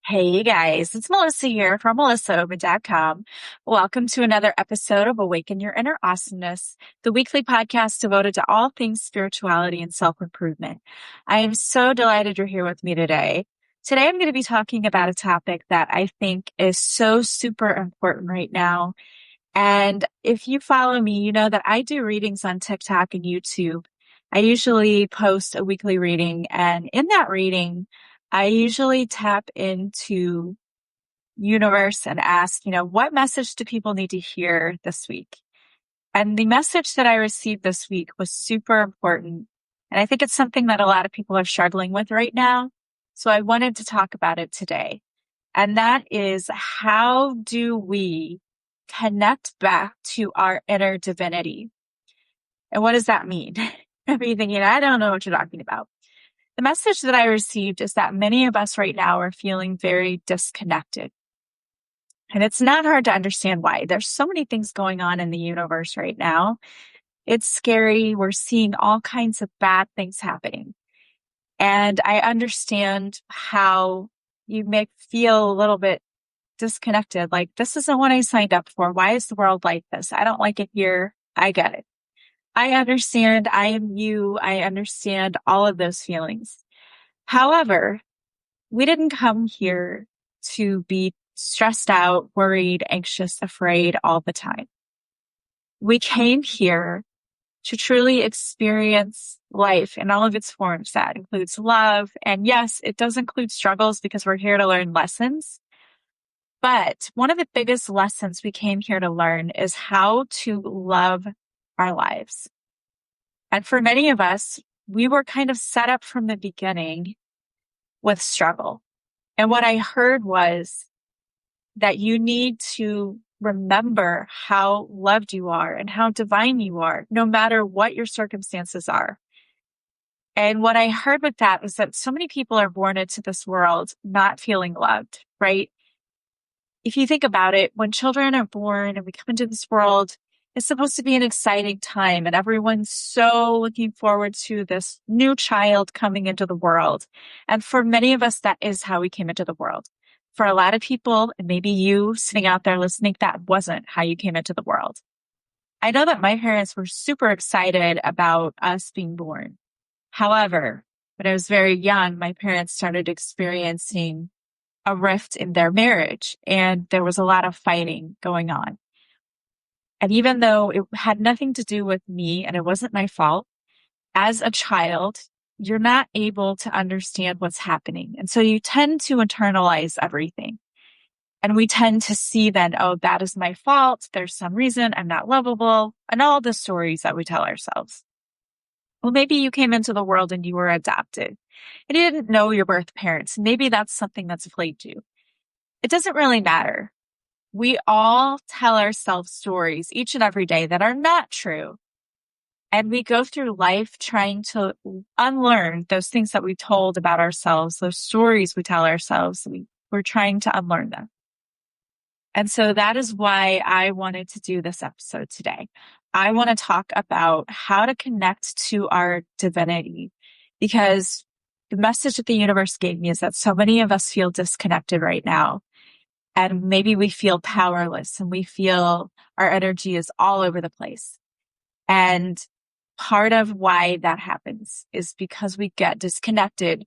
Hey guys, it's Melissa here from melissaoba.com. Welcome to another episode of Awaken Your Inner Awesomeness, the weekly podcast devoted to all things spirituality and self-improvement. I am so delighted you're here with me today. Today I'm going to be talking about a topic that I think is so super important right now. And if you follow me, you know that I do readings on TikTok and YouTube. I usually post a weekly reading, and in that reading, I usually tap into universe and ask, what message do people need to hear this week? And the message that I received this week was super important. And I think it's something that a lot of people are struggling with right now. So I wanted to talk about it today. And that is, how do we connect back to our inner divinity? And what does that mean? If you're thinking, I don't know what you're talking about. The message that I received is that many of us right now are feeling very disconnected. And it's not hard to understand why. There's so many things going on in the universe right now. It's scary. We're seeing all kinds of bad things happening. And I understand how you may feel a little bit disconnected. Like, this isn't what I signed up for. Why is the world like this? I don't like it here. I get it. I understand. I am you. I understand all of those feelings. However, we didn't come here to be stressed out, worried, anxious, afraid all the time. We came here to truly experience life in all of its forms. That includes love. And yes, it does include struggles because we're here to learn lessons. But one of the biggest lessons we came here to learn is how to love our lives. And for many of us, we were kind of set up from the beginning with struggle. And what I heard was that you need to remember how loved you are and how divine you are, no matter what your circumstances are. And what I heard with that was that so many people are born into this world not feeling loved, right? If you think about it, when children are born and we come into this world, it's supposed to be an exciting time, and everyone's so looking forward to this new child coming into the world. And for many of us, that is how we came into the world. For a lot of people, and maybe you sitting out there listening, that wasn't how you came into the world. I know that my parents were super excited about us being born. However, when I was very young, my parents started experiencing a rift in their marriage, and there was a lot of fighting going on. And even though it had nothing to do with me and it wasn't my fault, as a child, you're not able to understand what's happening. And so you tend to internalize everything. And we tend to see then, oh, that is my fault. There's some reason I'm not lovable, and all the stories that we tell ourselves. Well, maybe you came into the world and you were adopted and you didn't know your birth parents. Maybe that's something that's plagued you. It doesn't really matter. We all tell ourselves stories each and every day that are not true. And we go through life trying to unlearn those things that we told about ourselves, those stories we tell ourselves. We're trying to unlearn them. And so that is why I wanted to do this episode today. I want to talk about how to connect to our divinity, because the message that the universe gave me is that so many of us feel disconnected right now. And maybe we feel powerless and we feel our energy is all over the place. And part of why that happens is because we get disconnected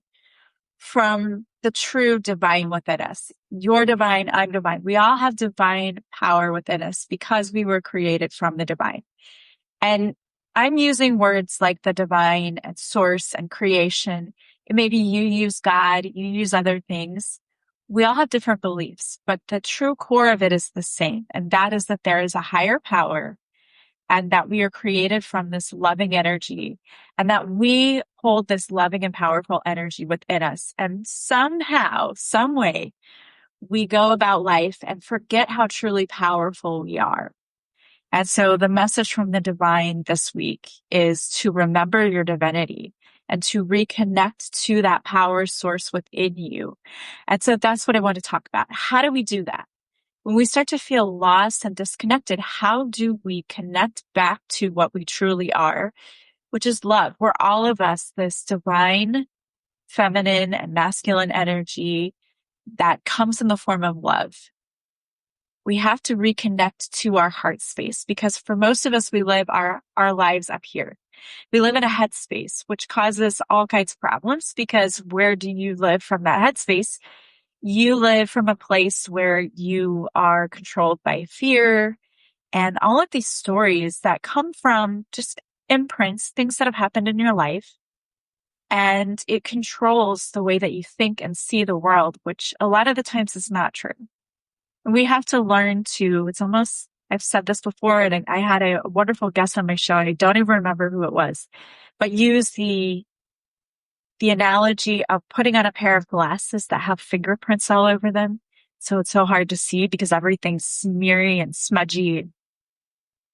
from the true divine within us. You're divine, I'm divine. We all have divine power within us because we were created from the divine. And I'm using words like the divine and source and creation. And maybe you use God, you use other things. We all have different beliefs, but the true core of it is the same. And that is that there is a higher power and that we are created from this loving energy and that we hold this loving and powerful energy within us. And somehow, some way, we go about life and forget how truly powerful we are. And so the message from the divine this week is to remember your divinity and to reconnect to that power source within you. And so that's what I want to talk about. How do we do that? When we start to feel lost and disconnected, how do we connect back to what we truly are, which is love? We're all of us this divine, feminine, and masculine energy that comes in the form of love. We have to reconnect to our heart space, because for most of us, we live our lives up here. We live in a headspace, which causes all kinds of problems, because where do you live from that headspace? You live from a place where you are controlled by fear and all of these stories that come from just imprints, things that have happened in your life. And it controls the way that you think and see the world, which a lot of the times is not true. And we have to learn to, it's almost, I've said this before, and I had a wonderful guest on my show, and I don't even remember who it was, but use the analogy of putting on a pair of glasses that have fingerprints all over them. So it's so hard to see because everything's smeary and smudgy.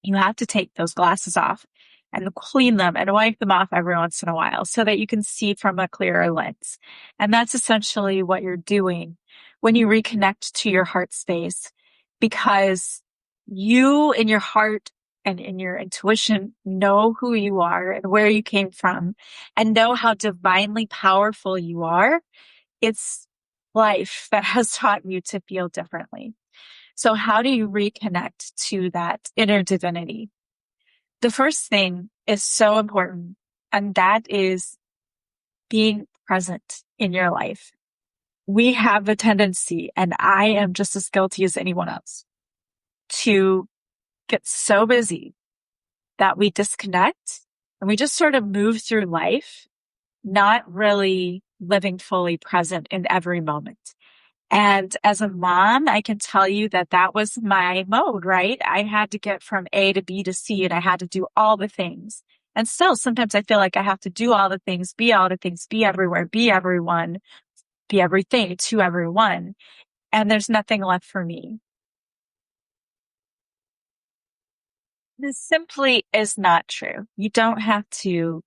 You have to take those glasses off and clean them and wipe them off every once in a while so that you can see from a clearer lens. And that's essentially what you're doing when you reconnect to your heart space, because you in your heart and in your intuition know who you are and where you came from and know how divinely powerful you are. It's life that has taught you to feel differently. So how do you reconnect to that inner divinity? The first thing is so important, and that is being present in your life. We have a tendency, and I am just as guilty as anyone else, to get so busy that we disconnect and we just sort of move through life, not really living fully present in every moment. And as a mom, I can tell you that that was my mode, right? I had to get from A to B to C, and I had to do all the things. And still, sometimes I feel like I have to do all the things, be all the things, be everywhere, be everyone, be everything to everyone. And there's nothing left for me. This simply is not true. You don't have to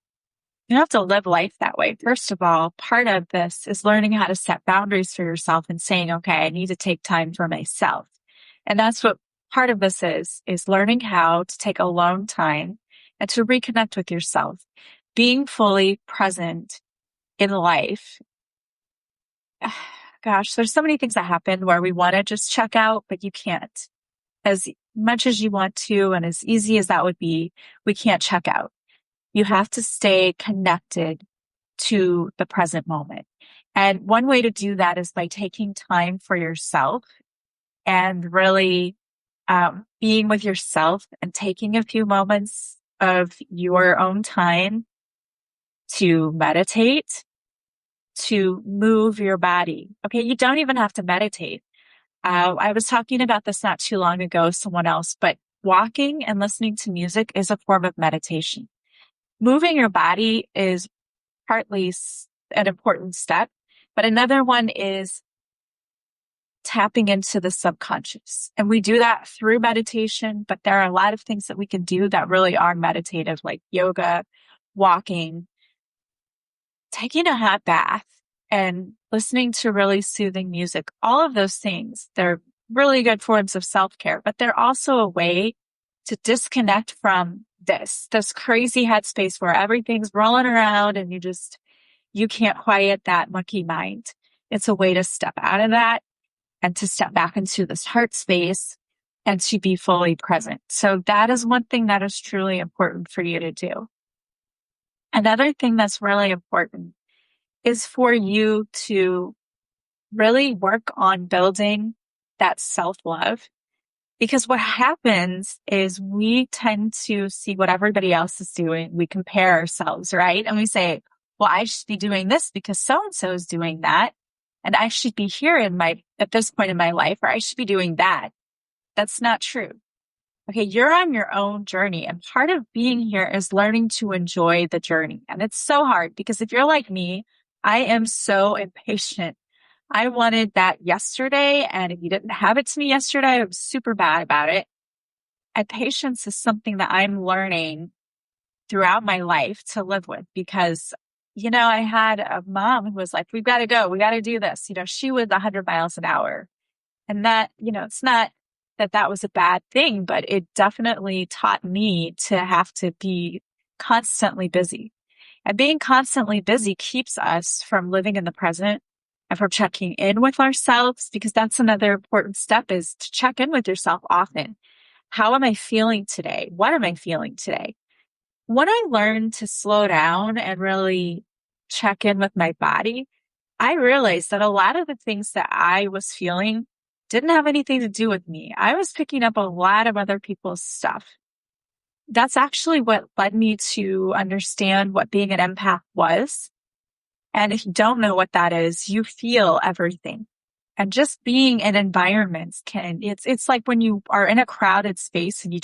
live life that way. First of all, part of this is learning how to set boundaries for yourself and saying, okay, I need to take time for myself. And that's what part of this is learning how to take alone time and to reconnect with yourself, being fully present in life. Gosh, there's so many things that happen where we want to just check out, but you can't. As much as you want to, and as easy as that would be, we can't check out. You have to stay connected to the present moment. And one way to do that is by taking time for yourself and really being with yourself and taking a few moments of your own time to meditate, to move your body. Okay, you don't even have to meditate. I was talking about this not too long ago with someone else, but walking and listening to music is a form of meditation. Moving your body is partly an important step, but another one is tapping into the subconscious. And we do that through meditation, but there are a lot of things that we can do that really are meditative, like yoga, walking, taking a hot bath, and listening to really soothing music. All of those things, they're really good forms of self-care, but they're also a way to disconnect from this crazy headspace where everything's rolling around and you can't quiet that monkey mind. It's a way to step out of that and to step back into this heart space and to be fully present. So that is one thing that is truly important for you to do. Another thing that's really important is for you to really work on building that self-love. Because what happens is we tend to see what everybody else is doing. We compare ourselves, right? And we say, well, I should be doing this because so-and-so is doing that. And I should be here at this point in my life, or I should be doing that. That's not true. Okay, you're on your own journey. And part of being here is learning to enjoy the journey. And it's so hard because if you're like me, I am so impatient. I wanted that yesterday, and if you didn't have it to me yesterday, I was super bad about it. And patience is something that I'm learning throughout my life to live with because, I had a mom who was like, we've got to go. We got to do this. She was 100 miles an hour. And that, it's not that was a bad thing, but it definitely taught me to have to be constantly busy. And being constantly busy keeps us from living in the present and from checking in with ourselves, because that's another important step, is to check in with yourself often. How am I feeling today? What am I feeling today? When I learned to slow down and really check in with my body, I realized that a lot of the things that I was feeling didn't have anything to do with me. I was picking up a lot of other people's stuff. That's actually what led me to understand what being an empath was. And if you don't know what that is, you feel everything. And just being in environments it's like when you are in a crowded space and you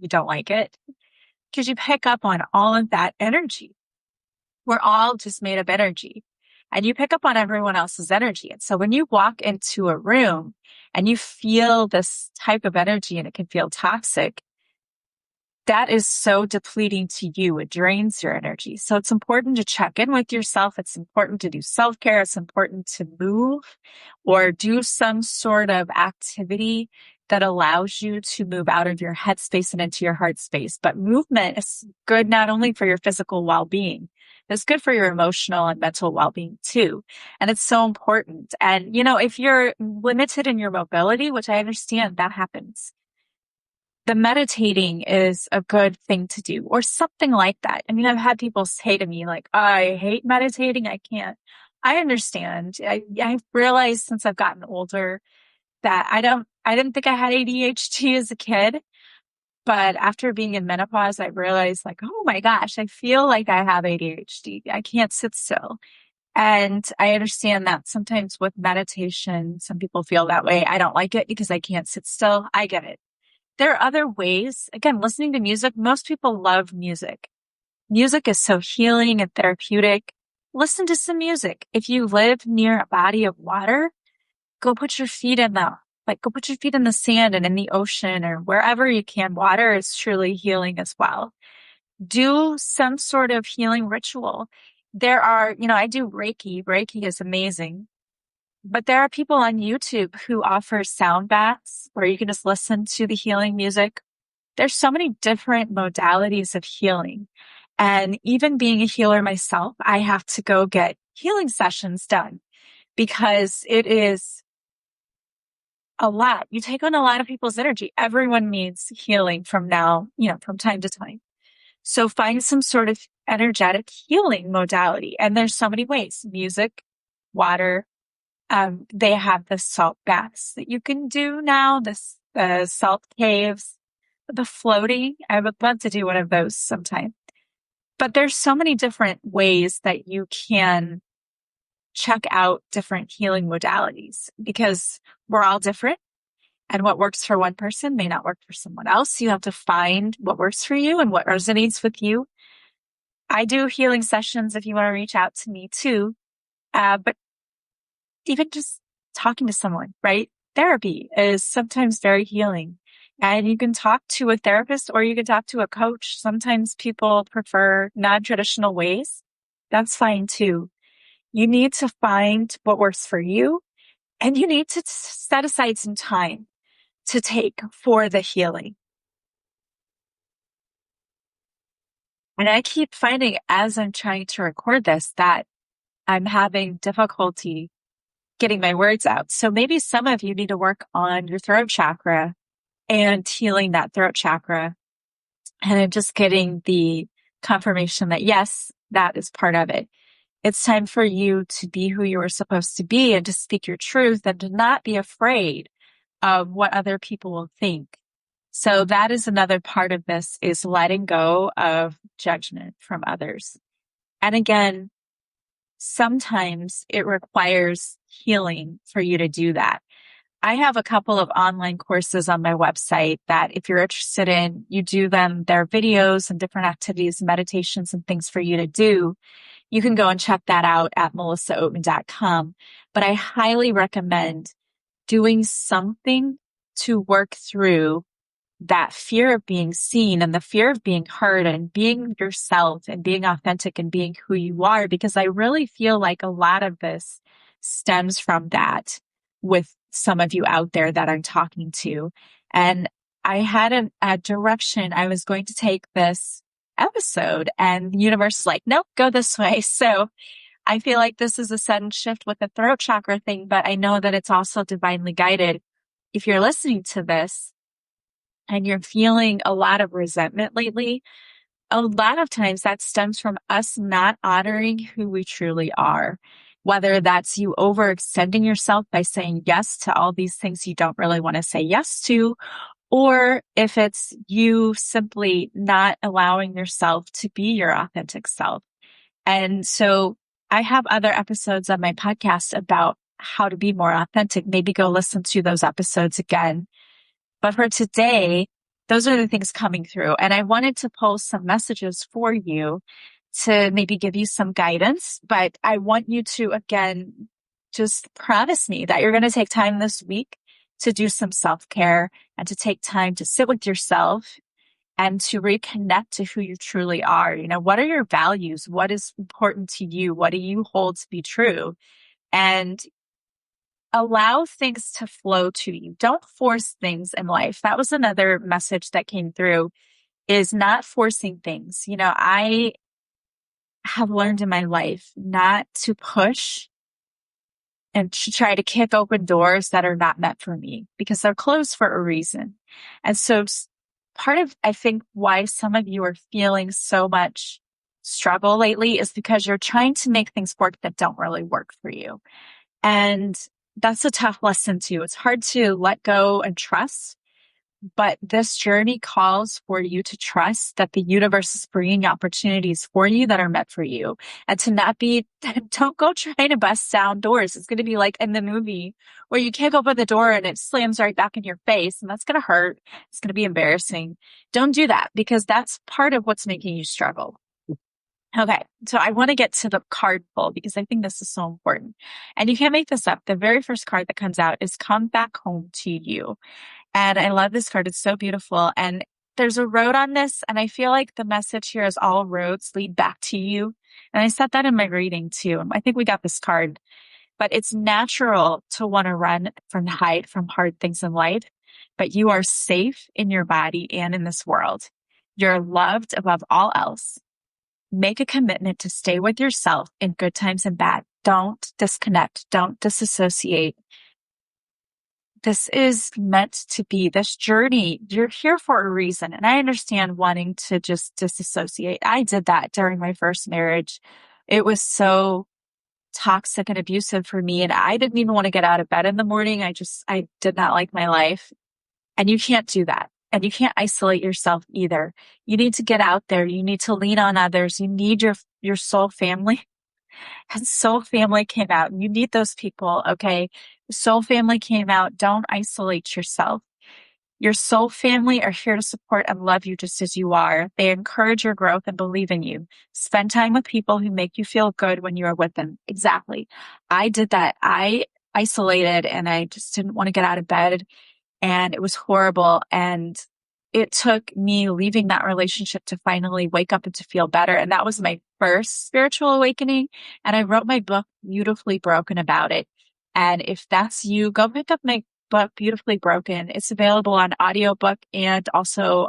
don't like it, because you pick up on all of that energy. We're all just made of energy, and you pick up on everyone else's energy. And so when you walk into a room and you feel this type of energy and it can feel toxic, that is so depleting to you. It drains your energy. So it's important to check in with yourself. It's important to do self-care. It's important to move or do some sort of activity that allows you to move out of your head space and into your heart space. But movement is good not only for your physical well-being, it's good for your emotional and mental well-being too. And it's so important. And, if you're limited in your mobility, which I understand that happens, the meditating is a good thing to do, or something like that. I mean, I've had people say to me, like, I hate meditating. I can't. I understand. I've realized since I've gotten older that I didn't think I had ADHD as a kid, but after being in menopause, I realized, like, oh my gosh, I feel like I have ADHD. I can't sit still. And I understand that sometimes with meditation, some people feel that way. I don't like it because I can't sit still. I get it. There are other ways. Again, listening to music, most people love music. Music is so healing and therapeutic. Listen to some music. If you live near a body of water, go put your feet in the sand and in the ocean or wherever you can. Water is truly healing as well. Do some sort of healing ritual. I do Reiki. Reiki is amazing. But there are people on YouTube who offer sound baths where you can just listen to the healing music. There's so many different modalities of healing. And even being a healer myself, I have to go get healing sessions done because it is a lot. You take on a lot of people's energy. Everyone needs healing from time to time. So find some sort of energetic healing modality. And there's so many ways: music, water. They have the salt baths that you can do now, the salt caves, the floating. I would love to do one of those sometime. But there's so many different ways that you can check out different healing modalities, because we're all different, and what works for one person may not work for someone else. You have to find what works for you and what resonates with you. I do healing sessions if you want to reach out to me too. But even just talking to someone, right? Therapy is sometimes very healing. And you can talk to a therapist or you can talk to a coach. Sometimes people prefer non-traditional ways. That's fine too. You need to find what works for you, and you need to set aside some time to take for the healing. And I keep finding as I'm trying to record this that I'm having difficulty getting my words out. So maybe some of you need to work on your throat chakra and healing that throat chakra. And I'm just getting the confirmation that yes, that is part of it. It's time for you to be who you were supposed to be and to speak your truth and to not be afraid of what other people will think. So that is another part of this, is letting go of judgment from others. And again, sometimes it requires healing for you to do that. I have a couple of online courses on my website that if you're interested in, you do them. There are videos and different activities, meditations and things for you to do. You can go and check that out at melissaoatman.com. But I highly recommend doing something to work through that fear of being seen and the fear of being heard and being yourself and being authentic and being who you are, because I really feel like a lot of this stems from that with some of you out there that I'm talking to. And I had a direction I was going to take this episode, and the universe is like, nope, go this way. So I feel like this is a sudden shift with the throat chakra thing, but I know that it's also divinely guided. If you're listening to this and you're feeling a lot of resentment lately, a lot of times that stems from us not honoring who we truly are. Whether that's you overextending yourself by saying yes to all these things you don't really want to say yes to, or if it's you simply not allowing yourself to be your authentic self. And so I have other episodes on my podcast about how to be more authentic. Maybe go listen to those episodes again. But for today, those are the things coming through. And I wanted to post some messages for you to maybe give you some guidance. But I want you to, again, just promise me that you're going to take time this week to do some self-care and to take time to sit with yourself and to reconnect to who you truly are. You know, what are your values? What is important to you? What do you hold to be true? And allow things to flow to you. Don't force things in life. That was another message that came through, is not forcing things. You know, I have learned in my life not to push and to try to kick open doors that are not meant for me, because they're closed for a reason. And so part of, I think, why some of you are feeling so much struggle lately is because you're trying to make things work that don't really work for you. And that's a tough lesson too. It's hard to let go and trust, but this journey calls for you to trust that the universe is bringing opportunities for you that are meant for you, and to not be, don't go trying to bust down doors. It's going to be like in the movie where you kick open the door and it slams right back in your face, and that's going to hurt. It's going to be embarrassing. Don't do that, because that's part of what's making you struggle. Okay, so I want to get to the card pull because I think this is so important. And you can't make this up. The very first card that comes out is Come Back Home to You. And I love this card. It's so beautiful. And there's a road on this. And I feel like the message here is all roads lead back to you. And I said that in my reading too. I think we got this card. But it's natural to want to run from hide from hard things in life. But you are safe in your body and in this world. You're loved above all else. Make a commitment to stay with yourself in good times and bad. Don't disconnect. Don't disassociate. This is meant to be this journey. You're here for a reason. And I understand wanting to just disassociate. I did that during my first marriage. It was so toxic and abusive for me. And I didn't even want to get out of bed in the morning. I did not like my life. And you can't do that. And you can't isolate yourself either. You need to get out there. You need to lean on others. You need your soul family. And soul family came out. You need those people, okay? Soul family came out. Don't isolate yourself. Your soul family are here to support and love you just as you are. They encourage your growth and believe in you. Spend time with people who make you feel good when you are with them. Exactly. I did that. I isolated and I just didn't want to get out of bed. And it was horrible. And it took me leaving that relationship to finally wake up and to feel better. And that was my first spiritual awakening. And I wrote my book, Beautifully Broken, about it. And if that's you, go pick up my book, Beautifully Broken. It's available on audiobook and also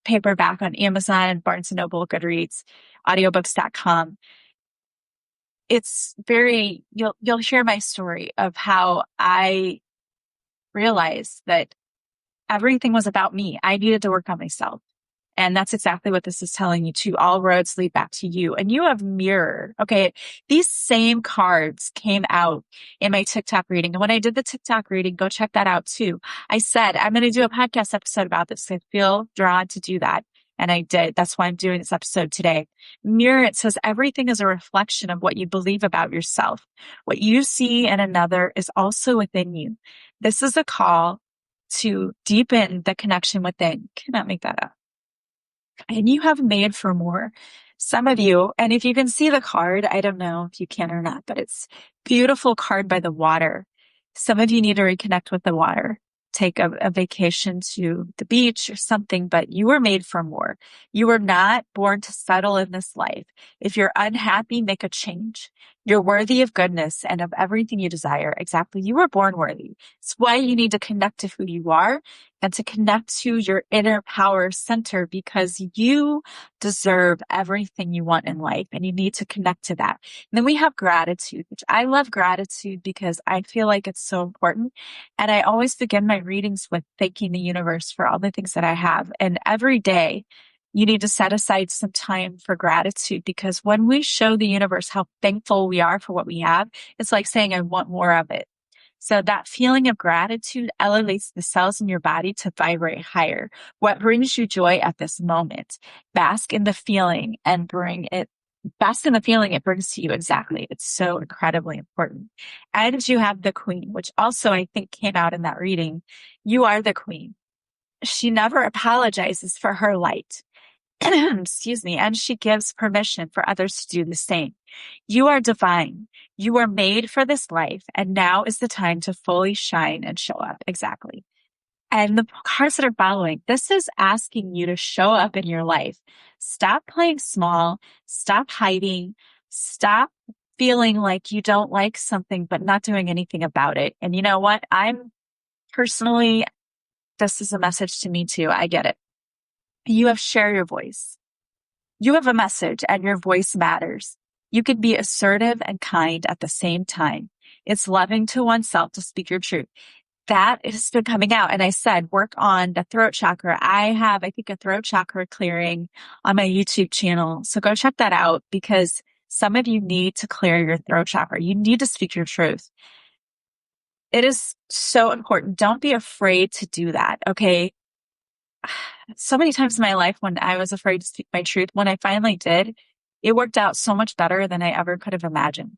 paperback on Amazon, Barnes & Noble, Goodreads, audiobooks.com. It's you'll hear my story of how I realized that everything was about me. I needed to work on myself. And that's exactly what this is telling you too. All roads lead back to you. And you have mirror. Okay. These same cards came out in my TikTok reading. And when I did the TikTok reading, go check that out too. I said, I'm going to do a podcast episode about this. I feel drawn to do that. And I did. That's why I'm doing this episode today. Mirror, it says everything is a reflection of what you believe about yourself. What you see in another is also within you. This is a call to deepen the connection within. Cannot make that up. And you have made for more. Some of you, and if you can see the card, I don't know if you can or not, but it's beautiful card by the water. Some of you need to reconnect with the water. Take a vacation to the beach or something, but you were made for more. You were not born to settle in this life. If you're unhappy, make a change. You're worthy of goodness and of everything you desire. Exactly. You were born worthy. It's why you need to connect to who you are and to connect to your inner power center, because you deserve everything you want in life and you need to connect to that. And then we have gratitude, which I love gratitude because I feel like it's so important. And I always begin my readings with thanking the universe for all the things that I have. And every day, you need to set aside some time for gratitude, because when we show the universe how thankful we are for what we have, it's like saying, I want more of it. So that feeling of gratitude elevates the cells in your body to vibrate higher. What brings you joy at this moment? Bask in the feeling and bask in the feeling it brings to you. Exactly. It's so incredibly important. And you have the queen, which also I think came out in that reading. You are the queen. She never apologizes for her light. Excuse me. And she gives permission for others to do the same. You are divine. You are made for this life. And now is the time to fully shine and show up. Exactly. And the cards that are following, this is asking you to show up in your life. Stop playing small. Stop hiding. Stop feeling like you don't like something, but not doing anything about it. And you know what? I'm personally, this is a message to me too. I get it. You have share your voice. You have a message and your voice matters. You can be assertive and kind at the same time. It's loving to oneself to speak your truth. That has been coming out. And I said, work on the throat chakra. I have, I think, a throat chakra clearing on my YouTube channel. So go check that out, because some of you need to clear your throat chakra. You need to speak your truth. It is so important. Don't be afraid to do that. Okay. So many times in my life when I was afraid to speak my truth, when I finally did, it worked out so much better than I ever could have imagined.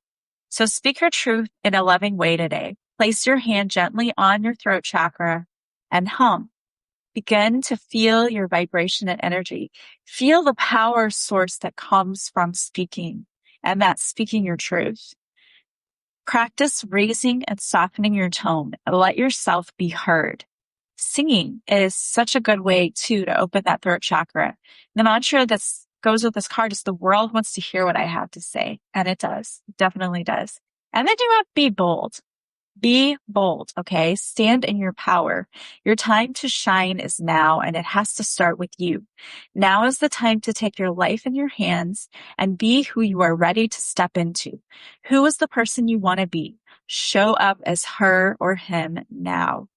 So speak your truth in a loving way today. Place your hand gently on your throat chakra and hum. Begin to feel your vibration and energy. Feel the power source that comes from speaking, and that's speaking your truth. Practice raising and softening your tone. Let yourself be heard. Singing is such a good way too to open that throat chakra. The mantra that goes with this card is, the world wants to hear what I have to say. And it does. It definitely does. And then you have be bold. Be bold, okay? Stand in your power. Your time to shine is now, and it has to start with you. Now is the time to take your life in your hands and be who you are ready to step into. Who is the person you want to be? Show up as her or him now.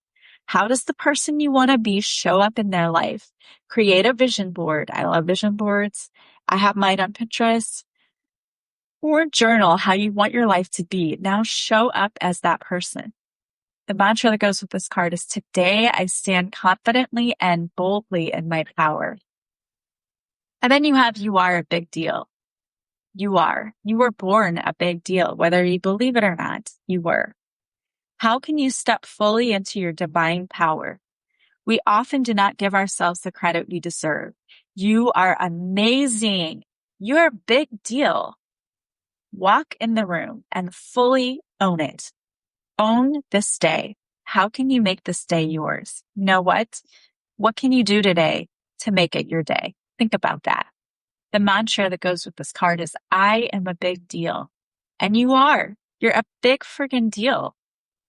How does the person you want to be show up in their life? Create a vision board. I love vision boards. I have mine on Pinterest. Or journal how you want your life to be. Now show up as that person. The mantra that goes with this card is, today I stand confidently and boldly in my power. And then you have, you are a big deal. You are. You were born a big deal, whether you believe it or not, you were. How can you step fully into your divine power? We often do not give ourselves the credit we deserve. You are amazing. You're a big deal. Walk in the room and fully own it. Own this day. How can you make this day yours? You know what? What can you do today to make it your day? Think about that. The mantra that goes with this card is, I am a big deal. And you are. You're a big friggin' deal.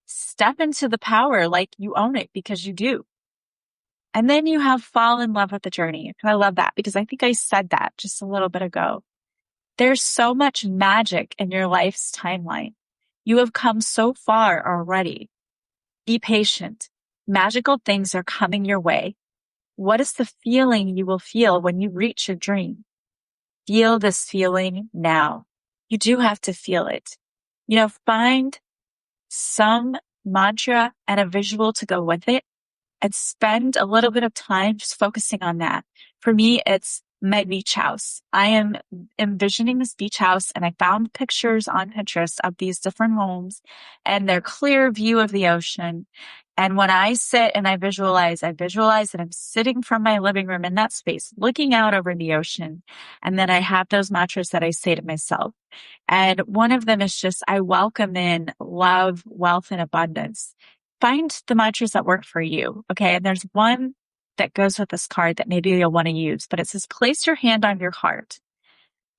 Step into the power like you own it, because you do. And then you have fall in love with the journey. I love that, because I think I said that just a little bit ago. There's so much magic in your life's timeline. You have come so far already. Be patient. Magical things are coming your way. What is the feeling you will feel when you reach your dream? Feel this feeling now. You do have to feel it. Find some mantra and a visual to go with it, and spend a little bit of time just focusing on that. For me, it's my beach house. I am envisioning this beach house, and I found pictures on Pinterest of these different homes and their clear view of the ocean. And when I sit and I visualize that I'm sitting from my living room in that space, looking out over the ocean. And then I have those mantras that I say to myself. And one of them is just, I welcome in love, wealth, and abundance. Find the mantras that work for you. Okay. And there's one that goes with this card that maybe you'll want to use, but it says, place your hand on your heart.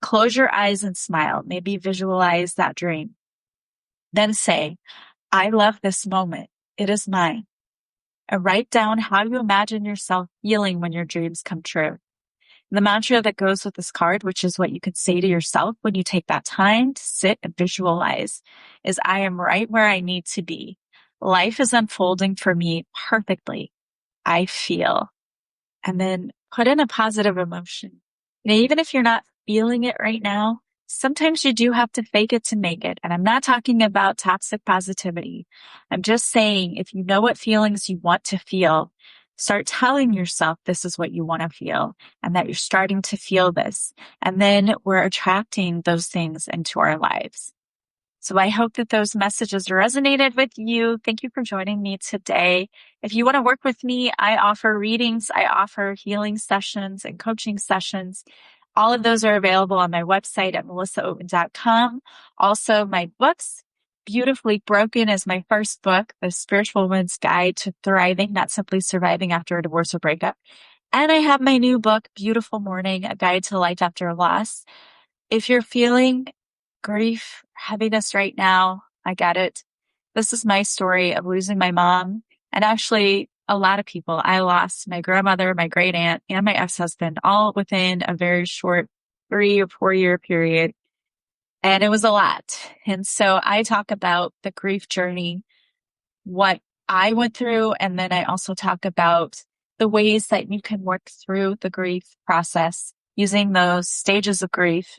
Close your eyes and smile. Maybe visualize that dream. Then say, I love this moment. It is mine. And write down how you imagine yourself feeling when your dreams come true. The mantra that goes with this card, which is what you could say to yourself when you take that time to sit and visualize, is I am right where I need to be. Life is unfolding for me perfectly. I feel. And then put in a positive emotion. Even if you're not feeling it right now, sometimes you do have to fake it to make it. And I'm not talking about toxic positivity. I'm just saying, if you know what feelings you want to feel, start telling yourself this is what you want to feel and that you're starting to feel this. And then we're attracting those things into our lives. So I hope that those messages resonated with you. Thank you for joining me today. If you want to work with me, I offer readings, I offer healing sessions and coaching sessions. All of those are available on my website at melissaoatman.com. Also, my books, Beautifully Broken is my first book, The Spiritual Woman's Guide to Thriving, Not Simply Surviving After a Divorce or Breakup. And I have my new book, Beautiful Mourning, A Guide to Life After a Loss. If you're feeling grief, heaviness right now, I get it. This is my story of losing my mom, and actually a lot of people. I lost my grandmother, my great aunt, and my ex-husband all within a very short 3 or 4 year period. And it was a lot. And so I talk about the grief journey, what I went through, and then I also talk about the ways that you can work through the grief process using those stages of grief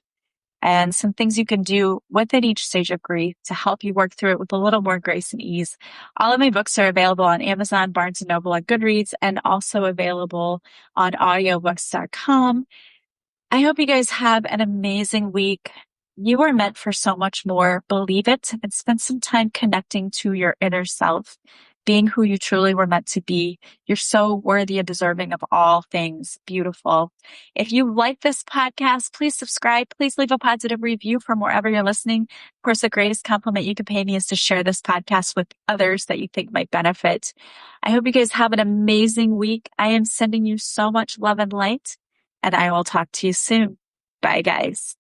and some things you can do within each stage of grief to help you work through it with a little more grace and ease. All of my books are available on Amazon, Barnes & Noble, and Goodreads, and also available on audiobooks.com. I hope you guys have an amazing week. You are meant for so much more. Believe it and spend some time connecting to your inner self, being who you truly were meant to be. You're so worthy and deserving of all things beautiful. If you like this podcast, please subscribe. Please leave a positive review from wherever you're listening. Of course, the greatest compliment you can pay me is to share this podcast with others that you think might benefit. I hope you guys have an amazing week. I am sending you so much love and light, and I will talk to you soon. Bye, guys.